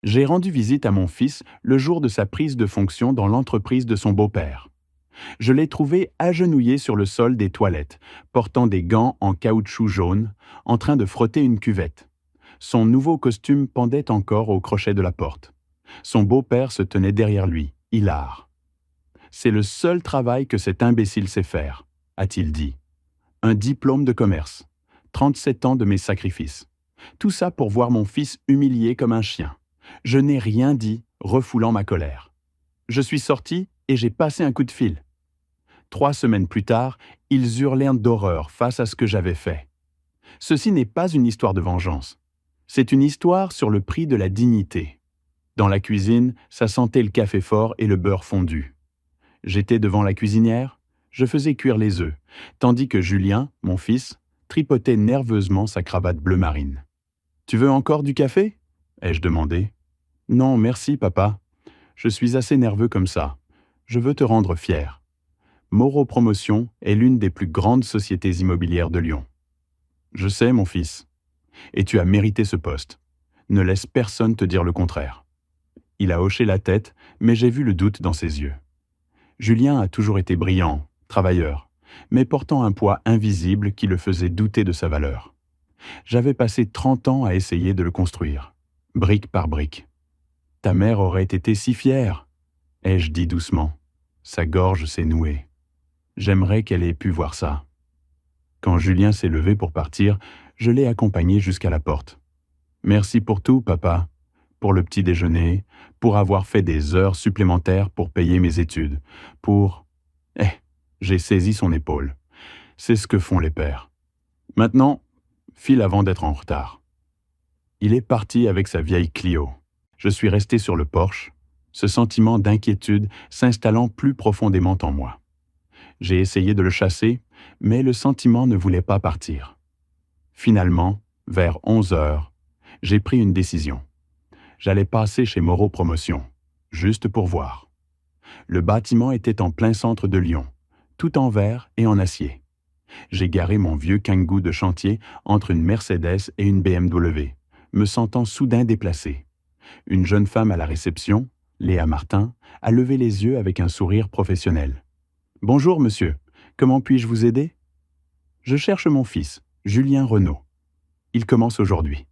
J'ai rendu visite à mon fils le jour de sa prise de fonction dans l'entreprise de son beau-père. Je l'ai trouvé agenouillé sur le sol des toilettes, portant des gants en caoutchouc jaune, en train de frotter une cuvette. Son nouveau costume pendait encore au crochet de la porte. Son beau-père se tenait derrière lui, hilar. C'est le seul travail que cet imbécile sait faire, a-t-il dit. Un diplôme de commerce. 37 ans de mes sacrifices. Tout ça pour voir mon fils humilié comme un chien. Je n'ai rien dit, refoulant ma colère. Je suis sorti et j'ai passé un coup de fil. 3 semaines plus tard, ils hurlèrent d'horreur face à ce que j'avais fait. Ceci n'est pas une histoire de vengeance. C'est une histoire sur le prix de la dignité. Dans la cuisine, ça sentait le café fort et le beurre fondu. J'étais devant la cuisinière, je faisais cuire les œufs, tandis que Julien, mon fils, tripotait nerveusement sa cravate bleu marine. « Tu veux encore du café ?» ai-je demandé. « Non, merci, papa. Je suis assez nerveux comme ça. Je veux te rendre fier. Moreau Promotion est l'une des plus grandes sociétés immobilières de Lyon. Je sais, mon fils. Et tu as mérité ce poste. Ne laisse personne te dire le contraire. » Il a hoché la tête, mais j'ai vu le doute dans ses yeux. Julien a toujours été brillant, travailleur, mais portant un poids invisible qui le faisait douter de sa valeur. J'avais passé 30 ans à essayer de le construire, brique par brique. « Ta mère aurait été si fière !» ai-je dit doucement. Sa gorge s'est nouée. J'aimerais qu'elle ait pu voir ça. Quand Julien s'est levé pour partir, je l'ai accompagné jusqu'à la porte. « Merci pour tout, papa. Pour le petit déjeuner, pour avoir fait des heures supplémentaires pour payer mes études, pour... » J'ai saisi son épaule. C'est ce que font les pères. Maintenant, file avant d'être en retard. Il est parti avec sa vieille Clio. Je suis resté sur le porche, ce sentiment d'inquiétude s'installant plus profondément en moi. J'ai essayé de le chasser, mais le sentiment ne voulait pas partir. Finalement, vers 11 heures, j'ai pris une décision. J'allais passer chez Moreau Promotion, juste pour voir. Le bâtiment était en plein centre de Lyon, tout en verre et en acier. J'ai garé mon vieux Kangoo de chantier entre une Mercedes et une BMW, me sentant soudain déplacé. Une jeune femme à la réception, Léa Martin, a levé les yeux avec un sourire professionnel. « Bonjour, monsieur. Comment puis-je vous aider ?»« Je cherche mon fils, Julien Renaud. Il commence aujourd'hui. »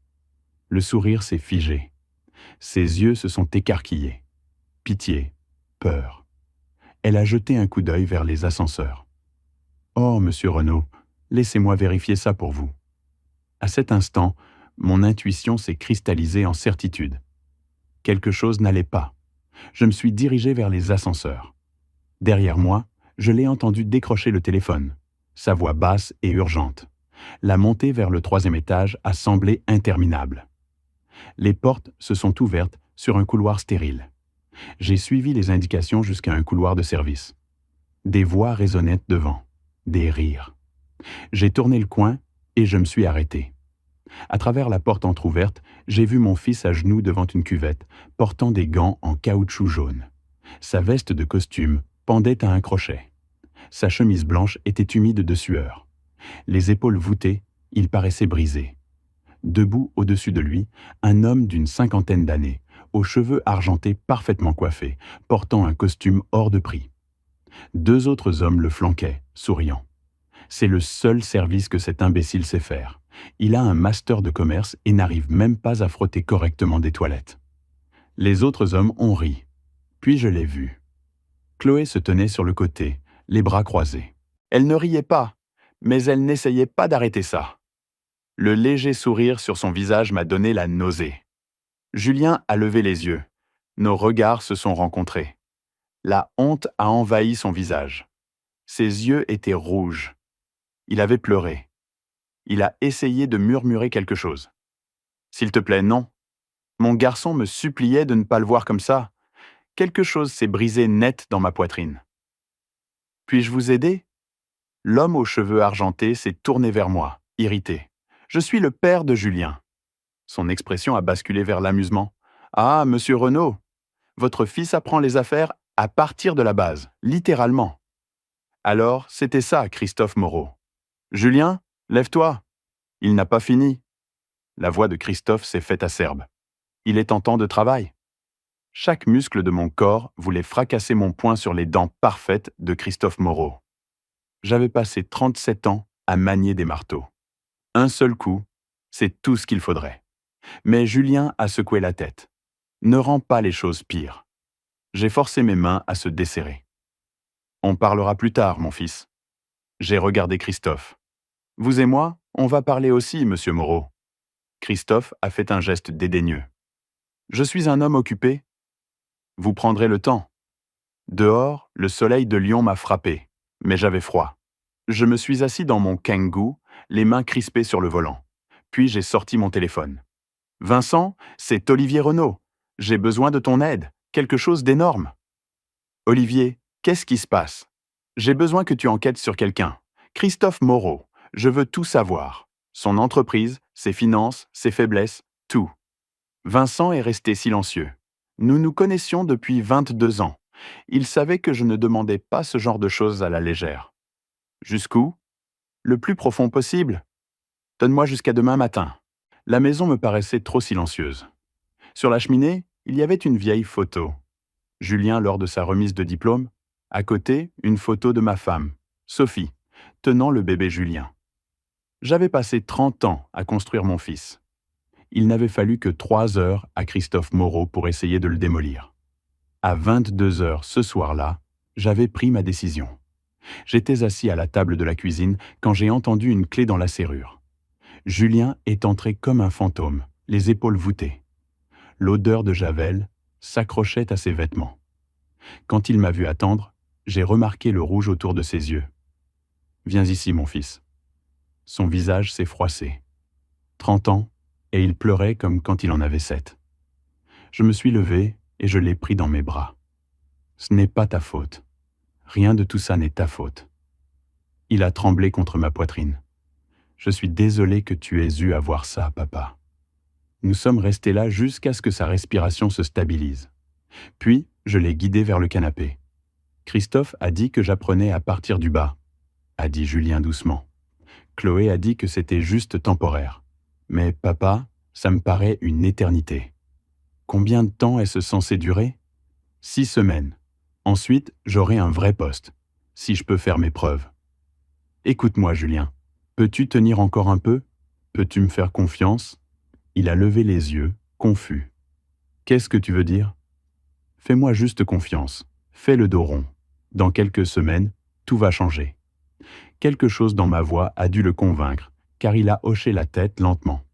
Le sourire s'est figé. Ses yeux se sont écarquillés. Pitié, peur. Elle a jeté un coup d'œil vers les ascenseurs. « Oh, monsieur Renaud, laissez-moi vérifier ça pour vous. » À cet instant, mon intuition s'est cristallisée en certitude. Quelque chose n'allait pas. Je me suis dirigé vers les ascenseurs. Derrière moi, je l'ai entendu décrocher le téléphone. Sa voix basse et urgente. La montée vers le 3e étage a semblé interminable. Les portes se sont ouvertes sur un couloir stérile. J'ai suivi les indications jusqu'à un couloir de service. Des voix résonnaient devant, des rires. J'ai tourné le coin et je me suis arrêté. À travers la porte entr'ouverte, j'ai vu mon fils à genoux devant une cuvette, portant des gants en caoutchouc jaune. Sa veste de costume pendait à un crochet. Sa chemise blanche était humide de sueur. Les épaules voûtées, il paraissait brisé. Debout au-dessus de lui, un homme d'une 50aine d'années, aux cheveux argentés parfaitement coiffés, portant un costume hors de prix. 2 autres hommes le flanquaient, souriant. C'est le seul service que cet imbécile sait faire. Il a un master de commerce et n'arrive même pas à frotter correctement des toilettes. Les autres hommes ont ri. Puis je l'ai vue. Chloé se tenait sur le côté, les bras croisés. Elle ne riait pas, mais elle n'essayait pas d'arrêter ça. Le léger sourire sur son visage m'a donné la nausée. Julien a levé les yeux. Nos regards se sont rencontrés. La honte a envahi son visage. Ses yeux étaient rouges. Il avait pleuré. Il a essayé de murmurer quelque chose. « S'il te plaît, non. » Mon garçon me suppliait de ne pas le voir comme ça. Quelque chose s'est brisé net dans ma poitrine. « Puis-je vous aider ?» L'homme aux cheveux argentés s'est tourné vers moi, irrité. « Je suis le père de Julien. » Son expression a basculé vers l'amusement. « Ah, monsieur Renaud, votre fils apprend les affaires à partir de la base, littéralement. » Alors, c'était ça, Christophe Moreau. « Julien, lève-toi. Il n'a pas fini. » La voix de Christophe s'est faite acerbe. Il est en temps de travail. Chaque muscle de mon corps voulait fracasser mon poing sur les dents parfaites de Christophe Moreau. J'avais passé 37 ans à manier des marteaux. Un seul coup, c'est tout ce qu'il faudrait. Mais Julien a secoué la tête. Ne rends pas les choses pires. J'ai forcé mes mains à se desserrer. On parlera plus tard, mon fils. J'ai regardé Christophe. Vous et moi, on va parler aussi, monsieur Moreau. Christophe a fait un geste dédaigneux. Je suis un homme occupé. Vous prendrez le temps. Dehors, le soleil de Lyon m'a frappé, mais j'avais froid. Je me suis assis dans mon Kangoo, les mains crispées sur le volant. Puis j'ai sorti mon téléphone. Vincent, c'est Olivier Renaud. J'ai besoin de ton aide, quelque chose d'énorme. Olivier, qu'est-ce qui se passe? J'ai besoin que tu enquêtes sur quelqu'un. Christophe Moreau, je veux tout savoir. Son entreprise, ses finances, ses faiblesses, tout. Vincent est resté silencieux. Nous nous connaissions depuis 22 ans. Il savait que je ne demandais pas ce genre de choses à la légère. Jusqu'où? Le plus profond possible. Donne-moi jusqu'à demain matin. La maison me paraissait trop silencieuse. Sur la cheminée, il y avait une vieille photo. Julien lors de sa remise de diplôme. À côté, une photo de ma femme, Sophie, tenant le bébé Julien. J'avais passé 30 ans à construire mon fils. Il n'avait fallu que 3 heures à Christophe Moreau pour essayer de le démolir. À 22 heures ce soir-là, j'avais pris ma décision. J'étais assis à la table de la cuisine quand j'ai entendu une clé dans la serrure. Julien est entré comme un fantôme, les épaules voûtées. L'odeur de javel s'accrochait à ses vêtements. Quand il m'a vu attendre, j'ai remarqué le rouge autour de ses yeux. « Viens ici, mon fils. » Son visage s'est froissé. 30 ans, et il pleurait comme quand il en avait 7. Je me suis levé et je l'ai pris dans mes bras. « Ce n'est pas ta faute. Rien de tout ça n'est ta faute. » Il a tremblé contre ma poitrine. « Je suis désolé que tu aies eu à voir ça, papa. » Nous sommes restés là jusqu'à ce que sa respiration se stabilise. Puis, je l'ai guidé vers le canapé. Christophe a dit que j'apprenais à partir du bas, a dit Julien doucement. Chloé a dit que c'était juste temporaire. Mais papa, ça me paraît une éternité. Combien de temps est-ce censé durer? 6 semaines. Ensuite, j'aurai un vrai poste, si je peux faire mes preuves. Écoute-moi, Julien. Peux-tu tenir encore un peu? Peux-tu me faire confiance? Il a levé les yeux, confus. Qu'est-ce que tu veux dire? Fais-moi juste confiance. Fais le dos rond. Dans quelques semaines, tout va changer. Quelque chose dans ma voix a dû le convaincre, car il a hoché la tête lentement.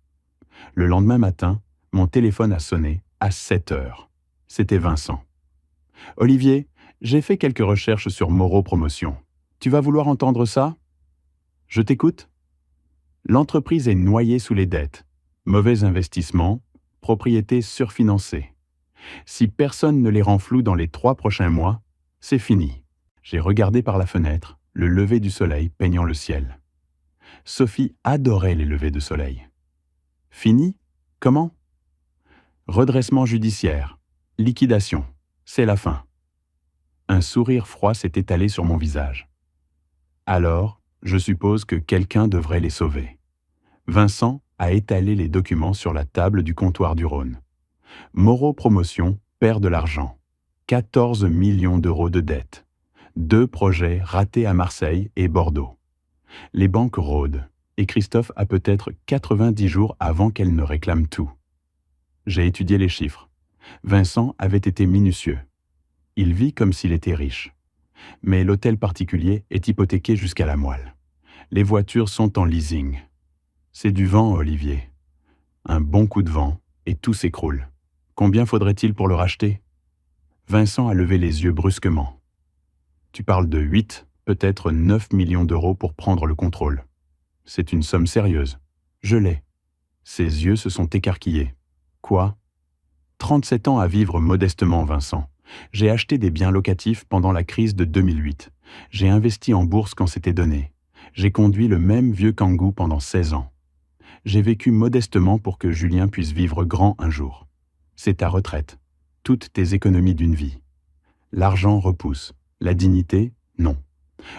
Le lendemain matin, mon téléphone a sonné à 7 heures. C'était Vincent. « Olivier, j'ai fait quelques recherches sur Moreau Promotion. Tu vas vouloir entendre ça? » « Je t'écoute. » L'entreprise est noyée sous les dettes. Mauvais investissement, propriété surfinancée. Si personne ne les rend flous dans les 3 prochains mois, c'est fini. J'ai regardé par la fenêtre, le lever du soleil peignant le ciel. Sophie adorait les levées de soleil. Fini? Comment? Redressement judiciaire. Liquidation. C'est la fin. Un sourire froid s'est étalé sur mon visage. Alors, je suppose que quelqu'un devrait les sauver. Vincent a étalé les documents sur la table du comptoir du Rhône. Moreau Promotion perd de l'argent. 14 millions d'euros de dettes. 2 projets ratés à Marseille et Bordeaux. Les banques rôdent, et Christophe a peut-être 90 jours avant qu'elle ne réclame tout. J'ai étudié les chiffres. Vincent avait été minutieux. Il vit comme s'il était riche. Mais l'hôtel particulier est hypothéqué jusqu'à la moelle. Les voitures sont en leasing. C'est du vent, Olivier. Un bon coup de vent, et tout s'écroule. Combien faudrait-il pour le racheter? Vincent a levé les yeux brusquement. Tu parles de 8, peut-être 9 millions d'euros pour prendre le contrôle. C'est une somme sérieuse. Je l'ai. Ses yeux se sont écarquillés. Quoi? 37 ans à vivre modestement, Vincent. J'ai acheté des biens locatifs pendant la crise de 2008. J'ai investi en bourse quand c'était donné. J'ai conduit le même vieux Kangoo pendant 16 ans. J'ai vécu modestement pour que Julien puisse vivre grand un jour. C'est ta retraite. Toutes tes économies d'une vie. L'argent repousse. La dignité, non.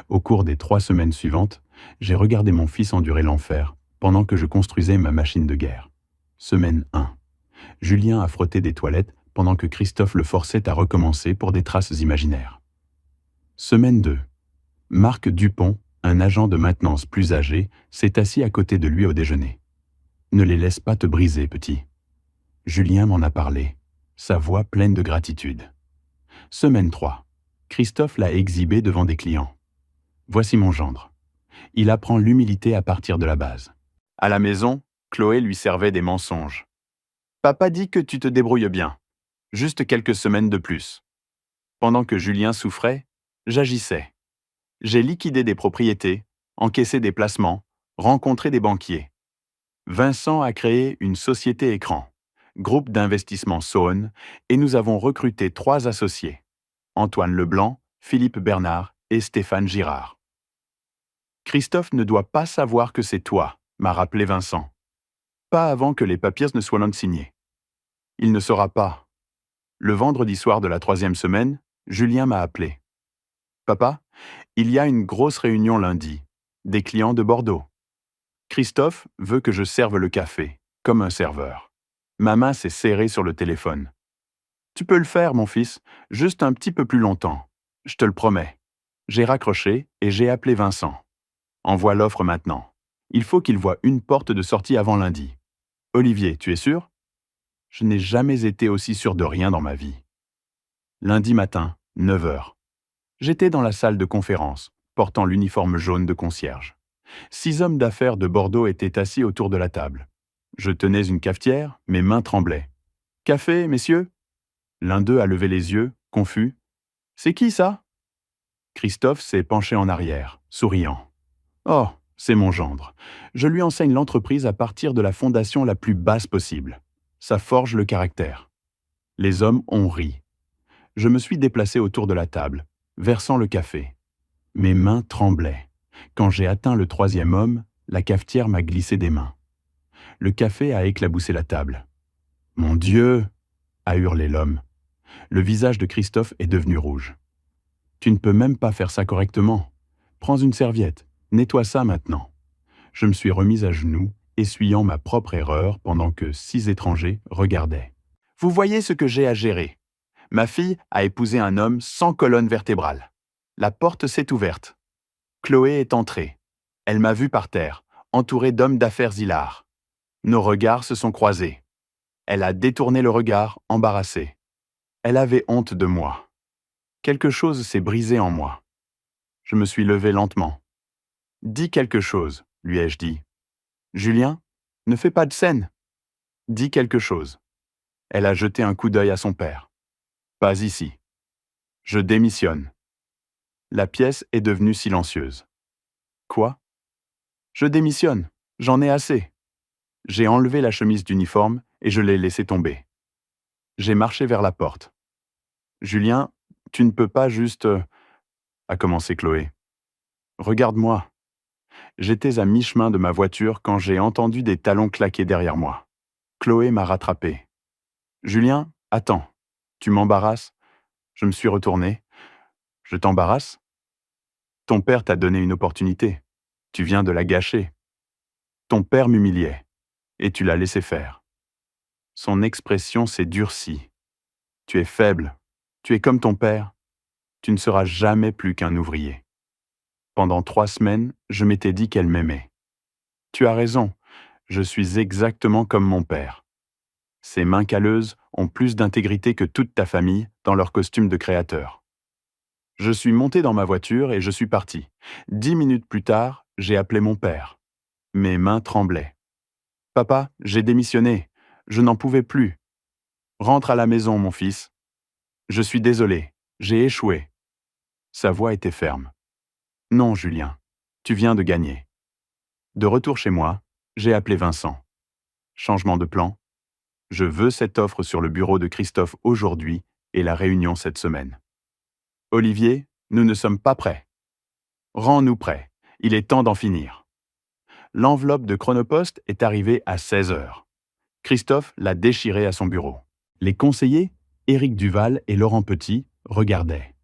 Au cours des 3 semaines suivantes, j'ai regardé mon fils endurer l'enfer pendant que je construisais ma machine de guerre. Semaine 1. Julien a frotté des toilettes pendant que Christophe le forçait à recommencer pour des traces imaginaires. Semaine 2. Marc Dupont, un agent de maintenance plus âgé, s'est assis à côté de lui au déjeuner. Ne les laisse pas te briser, petit. Julien m'en a parlé, sa voix pleine de gratitude. Semaine 3. Christophe l'a exhibé devant des clients. Voici mon gendre. Il apprend l'humilité à partir de la base. À la maison, Chloé lui servait des mensonges. Papa dit que tu te débrouilles bien. Juste quelques semaines de plus. Pendant que Julien souffrait, j'agissais. J'ai liquidé des propriétés, encaissé des placements, rencontré des banquiers. Vincent a créé une société écran, groupe d'investissement Saône, et nous avons recruté 3 associés. Antoine Leblanc, Philippe Bernard et Stéphane Girard. Christophe ne doit pas savoir que c'est toi, m'a rappelé Vincent. Pas avant que les papiers ne soient non signés. Il ne saura pas. Le vendredi soir de la 3e semaine, Julien m'a appelé. Papa, il y a une grosse réunion lundi. Des clients de Bordeaux. Christophe veut que je serve le café, comme un serveur. Ma main s'est serrée sur le téléphone. Tu peux le faire, mon fils, juste un petit peu plus longtemps. Je te le promets. J'ai raccroché et j'ai appelé Vincent. Envoie l'offre maintenant. Il faut qu'il voie une porte de sortie avant lundi. Olivier, tu es sûr? Je n'ai jamais été aussi sûr de rien dans ma vie. Lundi matin, 9 heures. J'étais dans la salle de conférence, portant l'uniforme jaune de concierge. 6 hommes d'affaires de Bordeaux étaient assis autour de la table. Je tenais une cafetière, mes mains tremblaient. « Café, messieurs ?» L'un d'eux a levé les yeux, confus. « C'est qui ça ?» Christophe s'est penché en arrière, souriant. « Oh, c'est mon gendre. Je lui enseigne l'entreprise à partir de la fondation la plus basse possible. Ça forge le caractère. » Les hommes ont ri. Je me suis déplacé autour de la table, versant le café. Mes mains tremblaient. Quand j'ai atteint le 3e homme, la cafetière m'a glissé des mains. Le café a éclaboussé la table. « Mon Dieu !» a hurlé l'homme. Le visage de Christophe est devenu rouge. « Tu ne peux même pas faire ça correctement. Prends une serviette, nettoie ça maintenant. » Je me suis remise à genoux, essuyant ma propre erreur pendant que 6 étrangers regardaient. « Vous voyez ce que j'ai à gérer. Ma fille a épousé un homme sans colonne vertébrale. La porte s'est ouverte. Chloé est entrée. Elle m'a vu par terre, entourée d'hommes d'affaires hilars. Nos regards se sont croisés. Elle a détourné le regard, embarrassée. Elle avait honte de moi. Quelque chose s'est brisé en moi. Je me suis levé lentement. « Dis quelque chose, lui ai-je dit. Julien, ne fais pas de scène. Dis quelque chose. » Elle a jeté un coup d'œil à son père. « Pas ici. Je démissionne. » La pièce est devenue silencieuse. « Quoi ? Je démissionne. J'en ai assez. » J'ai enlevé la chemise d'uniforme et je l'ai laissée tomber. J'ai marché vers la porte. « Julien, tu ne peux pas juste... » a commencé Chloé. « Regarde-moi. » J'étais à mi-chemin de ma voiture quand j'ai entendu des talons claquer derrière moi. Chloé m'a rattrapé. « Julien, attends. Tu m'embarrasses ?» Je me suis retourné. « Je t'embarrasse ? Ton père t'a donné une opportunité. Tu viens de la gâcher. Ton père m'humiliait. Et tu l'as laissé faire. » Son expression s'est durcie. « Tu es faible. Tu es comme ton père. Tu ne seras jamais plus qu'un ouvrier. » Pendant 3 semaines, je m'étais dit qu'elle m'aimait. Tu as raison, je suis exactement comme mon père. Ces mains calleuses ont plus d'intégrité que toute ta famille dans leur costume de créateur. Je suis monté dans ma voiture et je suis parti. 10 minutes plus tard, j'ai appelé mon père. Mes mains tremblaient. « Papa, j'ai démissionné. Je n'en pouvais plus. Rentre à la maison, mon fils. Je suis désolé, j'ai échoué. » Sa voix était ferme. « Non, Julien, tu viens de gagner. » De retour chez moi, j'ai appelé Vincent. Changement de plan. Je veux cette offre sur le bureau de Christophe aujourd'hui et la réunion cette semaine. Olivier, nous ne sommes pas prêts. Rends-nous prêts. Il est temps d'en finir. L'enveloppe de Chronopost est arrivée à 16 heures. Christophe l'a déchirée à son bureau. Les conseillers, Éric Duval et Laurent Petit, regardaient.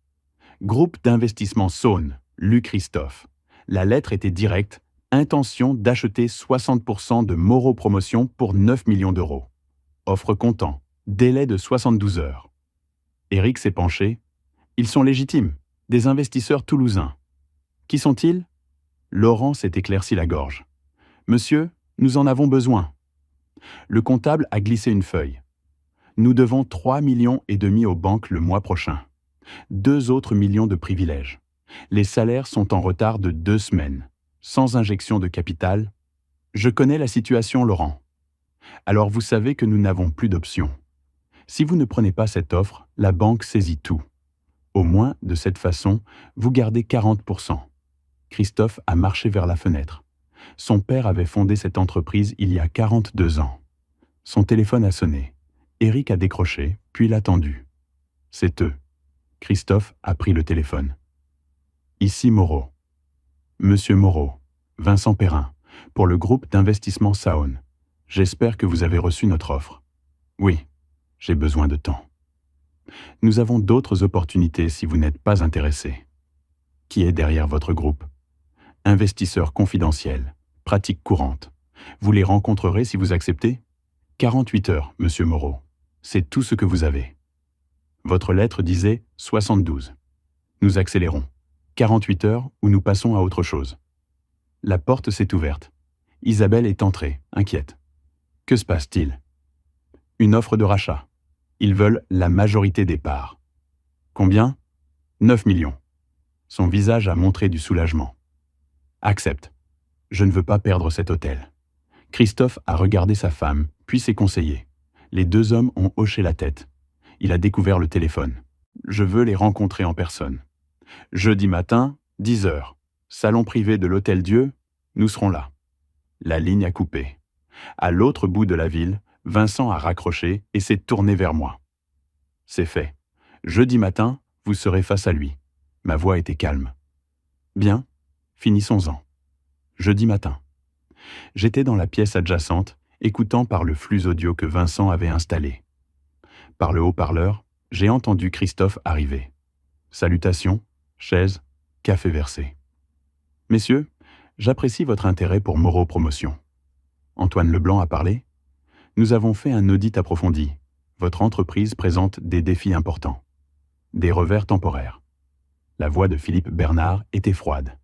Groupe d'investissement Saône, lu Christophe. La lettre était directe, intention d'acheter 60% de Moreau Promotion pour 9 millions d'euros. offre comptant, délai de 72 heures. Éric s'est penché. Ils sont légitimes, des investisseurs toulousains. Qui sont-ils? Laurent s'est éclairci la gorge. Monsieur, nous en avons besoin. Le comptable a glissé une feuille. Nous devons 3,5 millions aux banques le mois prochain. 2 autres millions de privilèges. Les salaires sont en retard de 2 semaines. Sans injection de capital. Je connais la situation, Laurent. Alors vous savez que nous n'avons plus d'option. Si vous ne prenez pas cette offre, la banque saisit tout. Au moins, de cette façon, vous gardez 40%. Christophe a marché vers la fenêtre. Son père avait fondé cette entreprise il y a 42 ans. Son téléphone a sonné. Éric a décroché, puis l'a tendu. C'est eux. Christophe a pris le téléphone. Ici Moreau. Monsieur Moreau, Vincent Perrin, pour le groupe d'investissement Saône. J'espère que vous avez reçu notre offre. Oui, j'ai besoin de temps. Nous avons d'autres opportunités si vous n'êtes pas intéressé. Qui est derrière votre groupe? Investisseurs confidentiels, pratique courante. Vous les rencontrerez si vous acceptez? 48 heures, monsieur Moreau. C'est tout ce que vous avez. Votre lettre disait 72. Nous accélérons. 48 heures ou nous passons à autre chose. La porte s'est ouverte. Isabelle est entrée, inquiète. Que se passe-t-il? Une offre de rachat. Ils veulent la majorité des parts. Combien? 9 millions. Son visage a montré du soulagement. Accepte. Je ne veux pas perdre cet hôtel. Christophe a regardé sa femme, puis ses conseillers. Les 2 hommes ont hoché la tête. Il a découvert le téléphone. Je veux les rencontrer en personne. Jeudi matin, 10 heures. Salon privé de l'Hôtel Dieu, nous serons là. La ligne a coupé. À l'autre bout de la ville, Vincent a raccroché et s'est tourné vers moi. C'est fait. Jeudi matin, vous serez face à lui. Ma voix était calme. Bien, finissons-en. Jeudi matin. J'étais dans la pièce adjacente, écoutant par le flux audio que Vincent avait installé. Par le haut-parleur, j'ai entendu Christophe arriver. Salutations, chaises, café versé. Messieurs, j'apprécie votre intérêt pour Moreau Promotion. Antoine Leblanc a parlé. Nous avons fait un audit approfondi. Votre entreprise présente des défis importants. Des revers temporaires. La voix de Philippe Bernard était froide.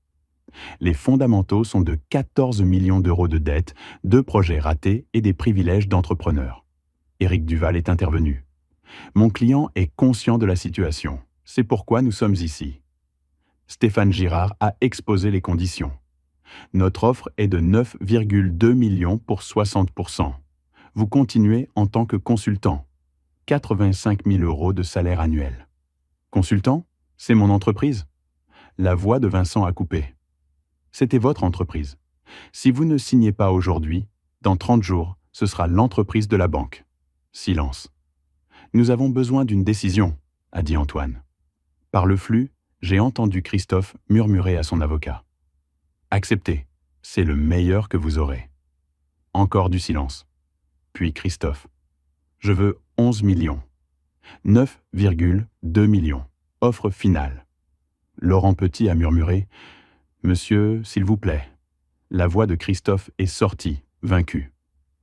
Les fondamentaux sont de 14 millions d'euros de dettes, 2 projets ratés et des privilèges d'entrepreneurs. Éric Duval est intervenu. Mon client est conscient de la situation. C'est pourquoi nous sommes ici. Stéphane Girard a exposé les conditions. Notre offre est de 9,2 millions pour 60%. Vous continuez en tant que consultant. 85 000 euros de salaire annuel. Consultant, c'est mon entreprise. La voix de Vincent a coupé. C'était votre entreprise. Si vous ne signez pas aujourd'hui, dans 30 jours, ce sera l'entreprise de la banque. Silence. Nous avons besoin d'une décision, a dit Antoine. Par le flux, j'ai entendu Christophe murmurer à son avocat. Acceptez, c'est le meilleur que vous aurez. Encore du silence. Puis Christophe. Je veux 11 millions. 9,2 millions. Offre finale. Laurent Petit a murmuré « Monsieur, s'il vous plaît ». La voix de Christophe est sortie, vaincue.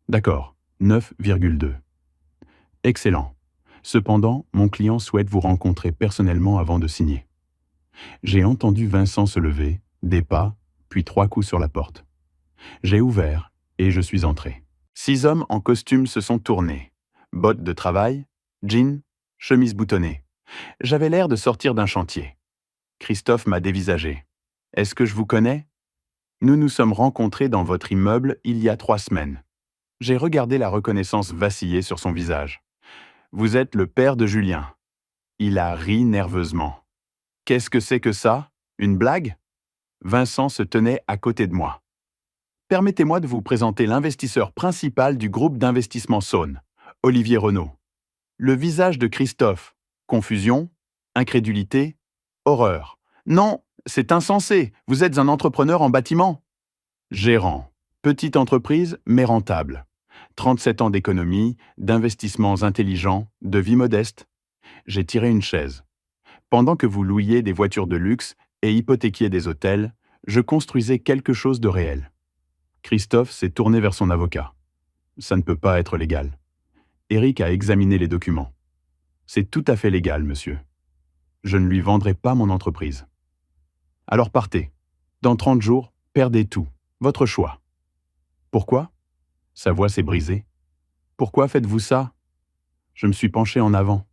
D'accord, 9,2. Excellent. Cependant, mon client souhaite vous rencontrer personnellement avant de signer. J'ai entendu Vincent se lever, des pas, puis 3 coups sur la porte. J'ai ouvert et je suis entré. 6 hommes en costume se sont tournés. Bottes de travail, jeans, chemise boutonnée. J'avais l'air de sortir d'un chantier. Christophe m'a dévisagé. « Est-ce que je vous connais ? Nous nous sommes rencontrés dans votre immeuble il y a 3 semaines. » J'ai regardé la reconnaissance vaciller sur son visage. « Vous êtes le père de Julien. » Il a ri nerveusement. « Qu'est-ce que c'est que ça? Une blague ?» Vincent se tenait à côté de moi. « Permettez-moi de vous présenter l'investisseur principal du groupe d'investissement Saône, Olivier Renaud. » Le visage de Christophe. Confusion, incrédulité, horreur. « Non, c'est insensé, vous êtes un entrepreneur en bâtiment. » Gérant. Petite entreprise, mais rentable. 37 ans d'économie, d'investissements intelligents, de vie modeste. J'ai tiré une chaise. Pendant que vous louiez des voitures de luxe et hypothéquiez des hôtels, je construisais quelque chose de réel. Christophe s'est tourné vers son avocat. Ça ne peut pas être légal. Eric a examiné les documents. C'est tout à fait légal, monsieur. Je ne lui vendrai pas mon entreprise. Alors partez. Dans 30 jours, perdez tout. Votre choix. Pourquoi? Sa voix s'est brisée. Pourquoi faites-vous ça? Je me suis penché en avant.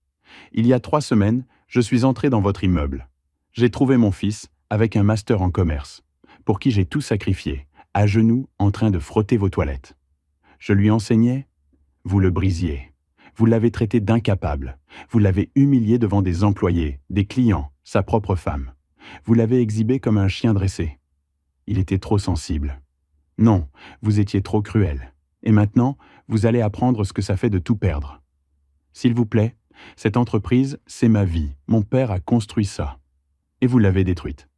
Il y a 3 semaines, je suis entré dans votre immeuble. J'ai trouvé mon fils, avec un master en commerce, pour qui j'ai tout sacrifié, à genoux, en train de frotter vos toilettes. Je lui enseignais, vous le brisiez. Vous l'avez traité d'incapable. Vous l'avez humilié devant des employés, des clients, sa propre femme. Vous l'avez exhibé comme un chien dressé. Il était trop sensible. Non, vous étiez trop cruel. Et maintenant, vous allez apprendre ce que ça fait de tout perdre. S'il vous plaît, cette entreprise, c'est ma vie. Mon père a construit ça. Et vous l'avez détruite.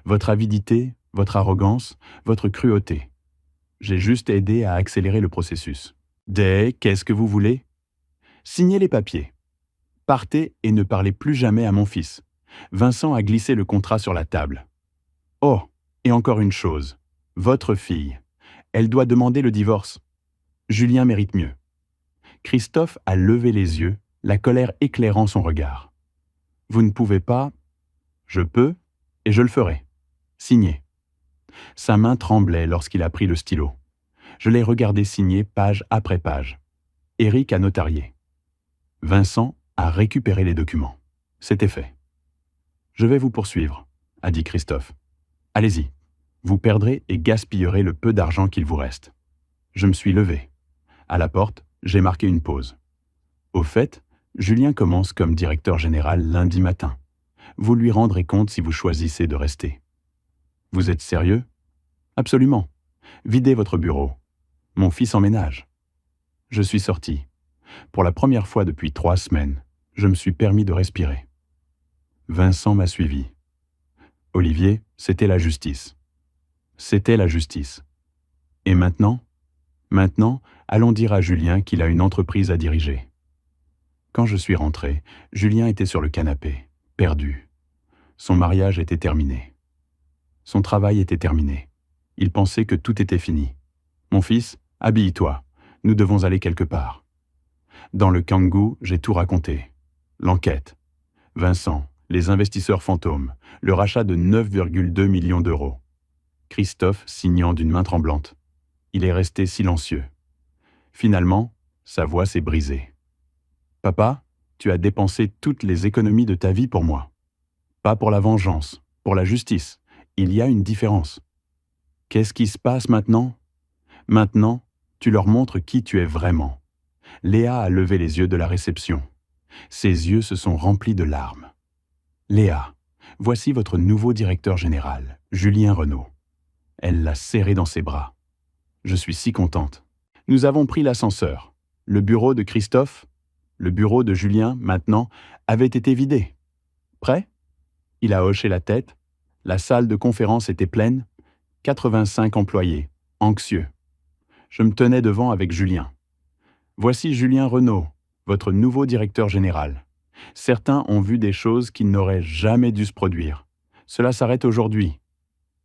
Votre avidité, votre arrogance, votre cruauté. J'ai juste aidé à accélérer le processus. Qu'est-ce que vous voulez? Signez les papiers. Partez et ne parlez plus jamais à mon fils. Vincent a glissé le contrat sur la table. Oh, et encore une chose. Votre fille. Elle doit demander le divorce. Julien mérite mieux. Christophe a levé les yeux, la colère éclairant son regard. Vous ne pouvez pas. Je peux, et je le ferai. Signez. Sa main tremblait lorsqu'il a pris le stylo. Je l'ai regardé signer page après page. Eric a notarié. Vincent a récupéré les documents. C'était fait. Je vais vous poursuivre, a dit Christophe. Allez-y. Vous perdrez et gaspillerez le peu d'argent qu'il vous reste. Je me suis levé. À la porte, j'ai marqué une pause. Au fait, Julien commence comme directeur général lundi matin. Vous lui rendrez compte si vous choisissez de rester. Vous êtes sérieux? Absolument. Videz votre bureau. Mon fils emménage. Je suis sorti. Pour la première fois depuis 3 semaines, je me suis permis de respirer. Vincent m'a suivi. Olivier, c'était la justice. C'était la justice. Et maintenant? Maintenant, allons dire à Julien qu'il a une entreprise à diriger. Quand je suis rentré, Julien était sur le canapé, perdu. Son mariage était terminé. Son travail était terminé. Il pensait que tout était fini. Mon fils, habille-toi. Nous devons aller quelque part. Dans le Kangoo, j'ai tout raconté. L'enquête. Vincent, les investisseurs fantômes, le rachat de 9,2 millions d'euros. Christophe signant d'une main tremblante. Il est resté silencieux. Finalement, sa voix s'est brisée. Papa, tu as dépensé toutes les économies de ta vie pour moi. Pas pour la vengeance, pour la justice. Il y a une différence. Qu'est-ce qui se passe maintenant? Maintenant, tu leur montres qui tu es vraiment. Léa a levé les yeux de la réception. Ses yeux se sont remplis de larmes. Léa, voici votre nouveau directeur général, Julien Renaud. Elle l'a serré dans ses bras. Je suis si contente. Nous avons pris l'ascenseur. Le bureau de Christophe, le bureau de Julien, maintenant, avait été vidé. Prêt? Il a hoché la tête. La salle de conférence était pleine. 85 employés, anxieux. Je me tenais devant avec Julien. Voici Julien Renaud, votre nouveau directeur général. Certains ont vu des choses qui n'auraient jamais dû se produire. Cela s'arrête aujourd'hui.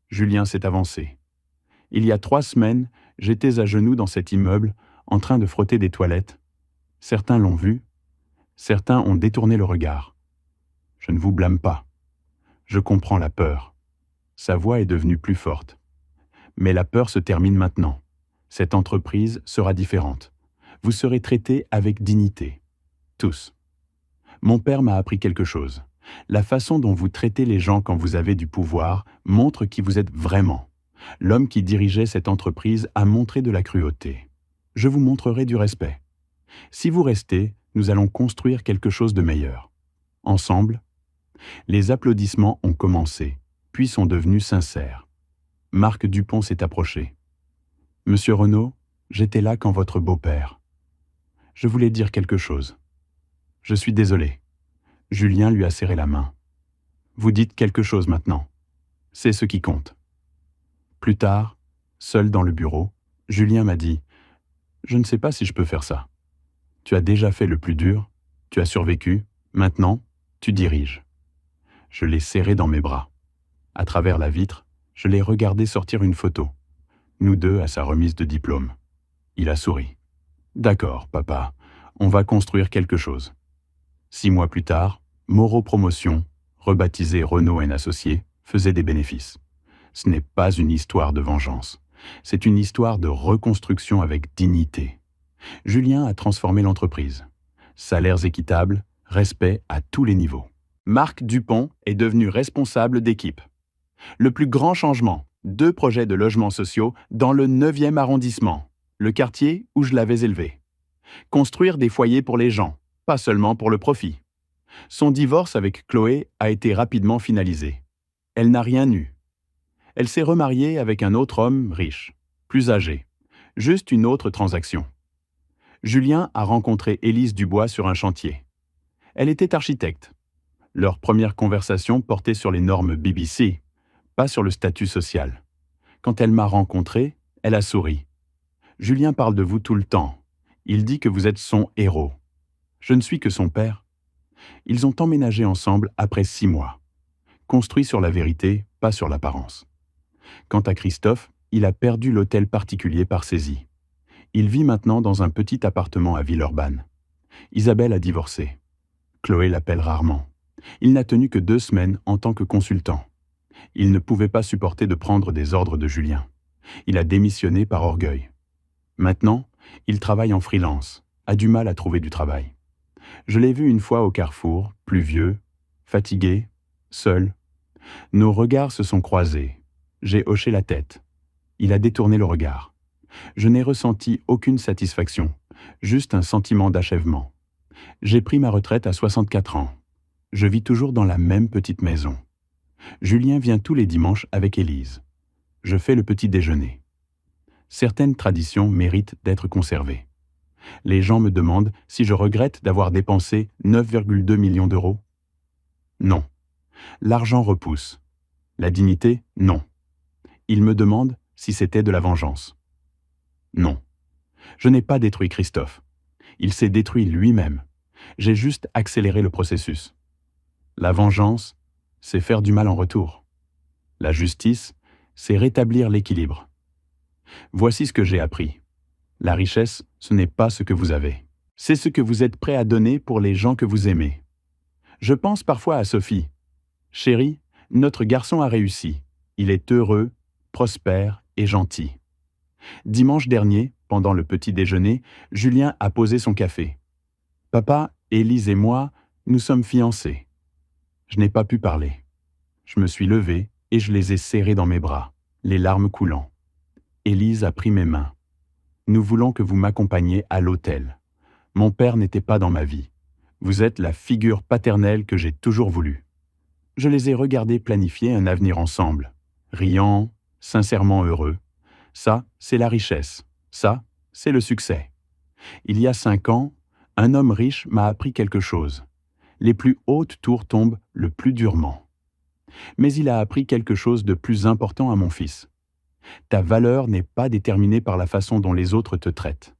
Julien s'est avancé. Il y a 3 semaines, j'étais à genoux dans cet immeuble, en train de frotter des toilettes. Certains l'ont vu. Certains ont détourné le regard. Je ne vous blâme pas. Je comprends la peur. Sa voix est devenue plus forte. Mais la peur se termine maintenant. Cette entreprise sera différente. Vous serez traités avec dignité. Tous. Mon père m'a appris quelque chose. La façon dont vous traitez les gens quand vous avez du pouvoir montre qui vous êtes vraiment. L'homme qui dirigeait cette entreprise a montré de la cruauté. Je vous montrerai du respect. Si vous restez, nous allons construire quelque chose de meilleur. Ensemble, les applaudissements ont commencé, puis sont devenus sincères. Marc Dupont s'est approché. « Monsieur Renaud, j'étais là quand votre beau-père. Je voulais dire quelque chose. Je suis désolé. » Julien lui a serré la main. « Vous dites quelque chose maintenant. C'est ce qui compte. » Plus tard, seul dans le bureau, Julien m'a dit « Je ne sais pas si je peux faire ça. Tu as déjà fait le plus dur, tu as survécu, maintenant, tu diriges. » Je l'ai serré dans mes bras. À travers la vitre, je l'ai regardé sortir une photo. Nous deux à sa remise de diplôme. Il a souri. « D'accord, papa, On va construire quelque chose. 6 mois plus tard, Moreau Promotion, rebaptisé Renault & Associés, faisait des bénéfices. Ce n'est pas une histoire de vengeance. C'est une histoire de reconstruction avec dignité. Julien a transformé l'entreprise. Salaires équitables, respect à tous les niveaux. Marc Dupont est devenu responsable d'équipe. Le plus grand changement, 2 projets de logements sociaux dans le 9e arrondissement, le quartier où je l'avais élevé. Construire des foyers pour les gens, pas seulement pour le profit. Son divorce avec Chloé a été rapidement finalisé. Elle n'a rien eu. Elle s'est remariée avec un autre homme riche, plus âgé. Juste une autre transaction. Julien a rencontré Élise Dubois sur un chantier. Elle était architecte. Leur première conversation portait sur les normes BBC, pas sur le statut social. Quand elle m'a rencontré, elle a souri. « Julien parle de vous tout le temps. Il dit que vous êtes son héros. Je ne suis que son père. » Ils ont emménagé ensemble après 6 mois. Construit sur la vérité, pas sur l'apparence. Quant à Christophe, il a perdu l'hôtel particulier par saisie. Il vit maintenant dans un petit appartement à Villeurbanne. Isabelle a divorcé. Chloé l'appelle rarement. Il n'a tenu que 2 semaines en tant que consultant. Il ne pouvait pas supporter de prendre des ordres de Julien. Il a démissionné par orgueil. Maintenant, il travaille en freelance, a du mal à trouver du travail. Je l'ai vu une fois au carrefour, pluvieux, fatigué, seul. Nos regards se sont croisés. J'ai hoché la tête. Il a détourné le regard. Je n'ai ressenti aucune satisfaction, juste un sentiment d'achèvement. J'ai pris ma retraite à 64 ans. Je vis toujours dans la même petite maison. Julien vient tous les dimanches avec Élise. Je fais le petit déjeuner. Certaines traditions méritent d'être conservées. Les gens me demandent si je regrette d'avoir dépensé 9,2 millions d'euros. Non. L'argent repousse. La dignité, non. Ils me demandent si c'était de la vengeance. Non. Je n'ai pas détruit Christophe. Il s'est détruit lui-même. J'ai juste accéléré le processus. La vengeance, c'est faire du mal en retour. La justice, c'est rétablir l'équilibre. Voici ce que j'ai appris. La richesse, ce n'est pas ce que vous avez. C'est ce que vous êtes prêt à donner pour les gens que vous aimez. Je pense parfois à Sophie. Chérie, notre garçon a réussi. Il est heureux, prospère et gentil. Dimanche dernier, pendant le petit déjeuner, Julien a posé son café. Papa, Élise et moi, nous sommes fiancés. Je n'ai pas pu parler. Je me suis levé et je les ai serrés dans mes bras, les larmes coulant. Élise a pris mes mains. Nous voulons que vous m'accompagniez à l'hôtel. Mon père n'était pas dans ma vie. Vous êtes la figure paternelle que j'ai toujours voulu. Je les ai regardés planifier un avenir ensemble, riant, sincèrement heureux. Ça, c'est la richesse. Ça, c'est le succès. Il y a 5 ans, un homme riche m'a appris quelque chose. Les plus hautes tours tombent le plus durement. Mais il a appris quelque chose de plus important à mon fils. Ta valeur n'est pas déterminée par la façon dont les autres te traitent.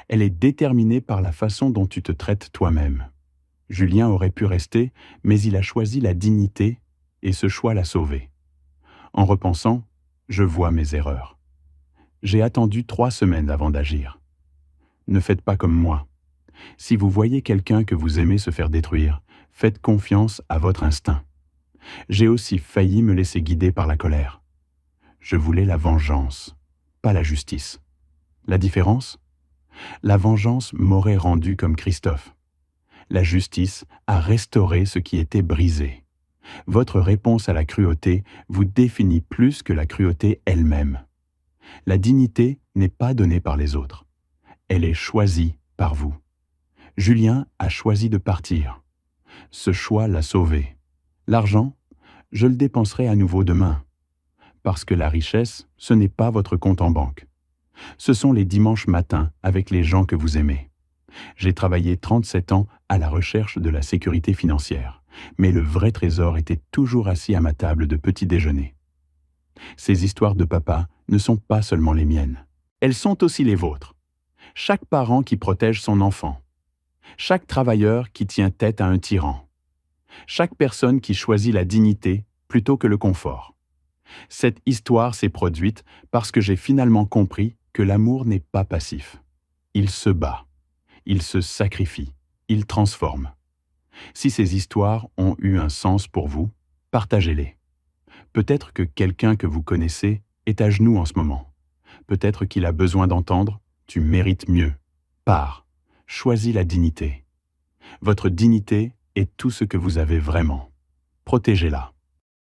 Elle est déterminée par la façon dont tu te traites toi-même. Julien aurait pu rester, mais il a choisi la dignité et ce choix l'a sauvé. En repensant, je vois mes erreurs. J'ai attendu 3 semaines avant d'agir. Ne faites pas comme moi. Si vous voyez quelqu'un que vous aimez se faire détruire, faites confiance à votre instinct. J'ai aussi failli me laisser guider par la colère. Je voulais la vengeance, pas la justice. La différence ? La vengeance m'aurait rendu comme Christophe. La justice a restauré ce qui était brisé. Votre réponse à la cruauté vous définit plus que la cruauté elle-même. La dignité n'est pas donnée par les autres. Elle est choisie par vous. Julien a choisi de partir. Ce choix l'a sauvé. L'argent, je le dépenserai à nouveau demain. Parce que la richesse, ce n'est pas votre compte en banque. Ce sont les dimanches matins avec les gens que vous aimez. J'ai travaillé 37 ans à la recherche de la sécurité financière, mais le vrai trésor était toujours assis à ma table de petit déjeuner. Ces histoires de papa ne sont pas seulement les miennes. Elles sont aussi les vôtres. Chaque parent qui protège son enfant. Chaque travailleur qui tient tête à un tyran. Chaque personne qui choisit la dignité plutôt que le confort. Cette histoire s'est produite parce que j'ai finalement compris que l'amour n'est pas passif. Il se bat. Ils se sacrifient, ils transforment. Si ces histoires ont eu un sens pour vous, partagez-les. Peut-être que quelqu'un que vous connaissez est à genoux en ce moment. Peut-être qu'il a besoin d'entendre « tu mérites mieux ». Pars, choisis la dignité. Votre dignité est tout ce que vous avez vraiment. Protégez-la.